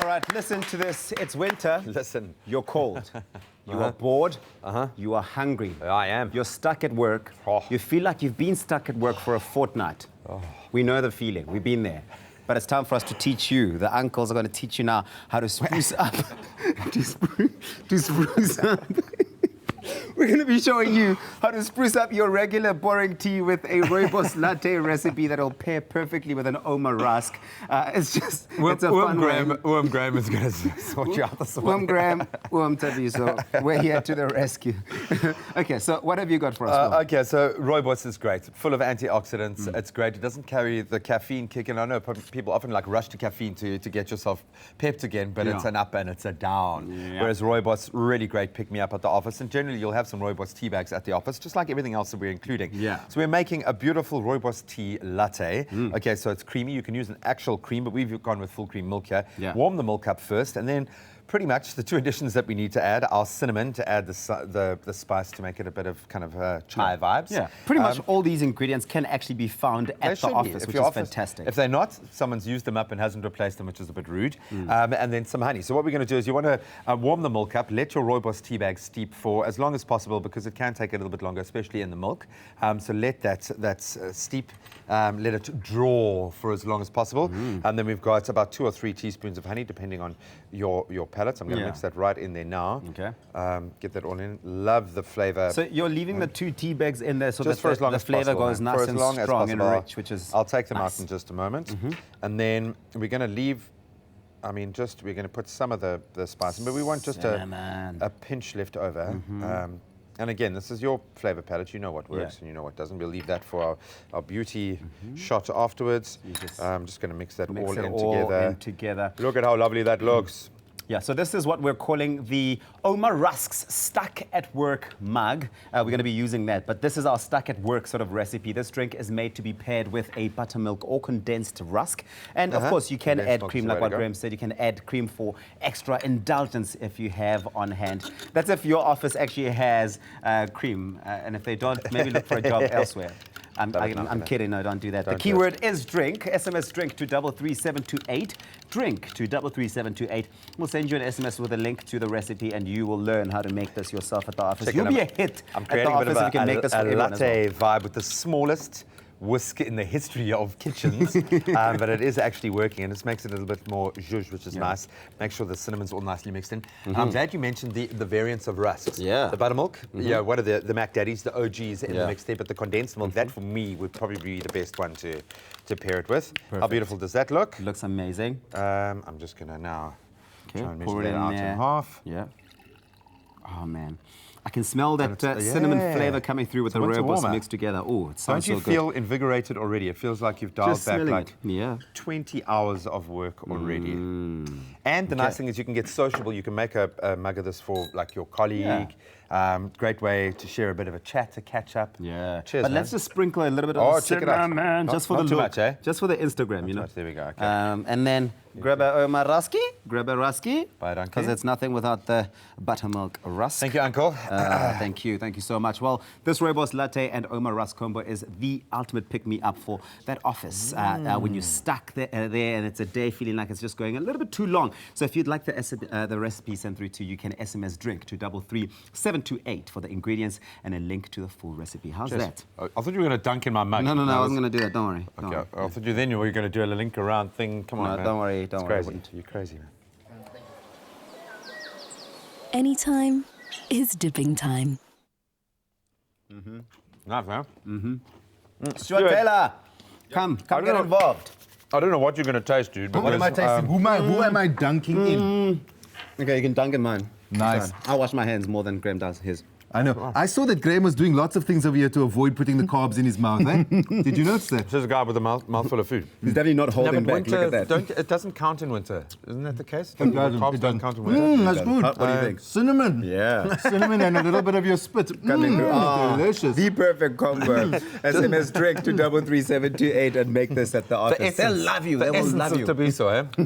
right, listen to this. It's winter. Listen. You're cold. You are bored. You are hungry. I am. You're stuck at work. Oh. You feel like you've been stuck at work for a fortnight. We know the feeling. We've been there. But it's time for us to teach you. The uncles are going to teach you now how to spruce up. to spruce up. We're going to be showing you how to spruce up your regular boring tea with a Rooibos Latte recipe that'll pair perfectly with an Ouma Rusk. It's just, it's a fun one. Worm Graham is going to sort you out this one. Worm Graham, Worm Tabiso, we're here to the rescue. Okay, so what have you got for us? Okay, so Rooibos is great. Full of antioxidants. It's great. It doesn't carry the caffeine kick. And I know people often like rush to caffeine to get yourself pepped again, but it's an up and it's a down. Yeah. Whereas Rooibos, really great pick-me-up at the office. And generally, you'll have some Rooibos tea bags at the office, just like everything else that we're including. Yeah. So we're making a beautiful Rooibos tea latte. Okay, so it's creamy. You can use an actual cream, but we've gone with full cream milk here. Yeah. Warm the milk up first, and then pretty much the two additions that we need to add are cinnamon to add the spice to make it a bit of kind of chai vibes. Yeah, pretty much all these ingredients can actually be found at the office, which is fantastic. If they're not, someone's used them up and hasn't replaced them, which is a bit rude. And then some honey. So what we're going to do is you want to warm the milk up, let your Rooibos tea bag steep for as long as possible because it can take a little bit longer, especially in the milk. So let that steep, let it draw for as long as possible. And then we've got about 2 or 3 teaspoons of honey, depending on your palates. I'm going to mix that right in there now. Okay. Get that all in. Love the flavor. So you're leaving the 2 tea bags in there so just that for as long the as flavor possible, goes man. nice For as and long as strong and possible. rich, which is I'll take them nice. out in just a moment. And then we're going to leave, we're going to put some of the spice in, but we want just a pinch left over. And again, this is your flavor palette. You know what works and you know what doesn't. We'll leave that for our beauty shot afterwards. I'm just going to mix that all in together. Look at how lovely that looks. Yeah, so this is what we're calling the Ouma Rusk's Stuck at Work mug. We're going to be using that, but this is our stuck at work sort of recipe. This drink is made to be paired with a buttermilk or condensed rusk. And of course, you can add cream, like what Graham said. You can add cream for extra indulgence if you have on hand. That's if your office actually has cream. And if they don't, maybe look for a job elsewhere. I'm kidding, no, don't do that. The keyword is drink. SMS drink to 33728. Drink to 33728. We'll send you an SMS with a link to the recipe and you will learn how to make this yourself at the office. You'll be a hit I'm at the office if you can make this for everyone as well. latte vibe with the smallest whisk in the history of kitchens, but it is actually working and it makes it a little bit more zhuzh, which is nice. Make sure the cinnamon's all nicely mixed in. I'm glad you mentioned the variants of rusks. Yeah. The buttermilk, yeah, one of the Mac Daddies, the OGs in the mix there, but the condensed milk, that for me would probably be the best one to pair it with. Perfect. How beautiful does that look? It looks amazing. I'm just going to now try and pour measure it that out in half. Yeah. Oh, man. I can smell that cinnamon flavor coming through with the Rooibos mixed together. Oh, it sounds so good. Don't you feel invigorated already? It feels like you've dialed back like 20 hours of work already. And the nice thing is you can get sociable. You can make a mug of this for like your colleague. Great way to share a bit of a chat, to catch up. Yeah. Cheers, but let's just sprinkle a little bit of cinnamon, just for the look. Too much, eh? Just for the Instagram, you know. There we go. Okay. And then grab a Ouma Ruski. Grab a Ruski. Bye, Uncle. Because it's nothing without the buttermilk rusk. Thank you, Uncle. Thank you so much. Well, this Rooibos Latte and Ouma Rusk combo is the ultimate pick-me-up for that office when you're stuck there and it's a day feeling like it's just going a little bit too long. So if you'd like the recipe sent through to you, can SMS drink to 33728 for the ingredients and a link to the full recipe. How's that? I thought you were going to dunk in my mug. No, I wasn't going to do that. Don't worry. Okay. I thought you then you were going to do a link around thing. Come on, man. Don't worry. Don't worry. Crazy. You're crazy, man. Anytime is dipping time. Nice, man. Stuart Taylor, come get involved. I don't know what you're going to taste, dude. But What am I tasting? Who am I dunking in? Okay, you can dunk in mine. Nice. I wash my hands more than Graham does his. I know. I saw that Graham was doing lots of things over here to avoid putting the carbs in his mouth. Eh? Did you notice that? This is a guy with a mouthful of food. He's definitely not holding back. Winter, Look at that. it doesn't count in winter. Isn't that the case? It doesn't. Carbs It don't doesn't. count in winter. That's good. What do you think? Cinnamon. Yeah. Cinnamon and a little bit of your spit. Delicious. The perfect combo. SMS drink to 33728 and make this at the office. They'll love you. They will love you. Tabiso, eh?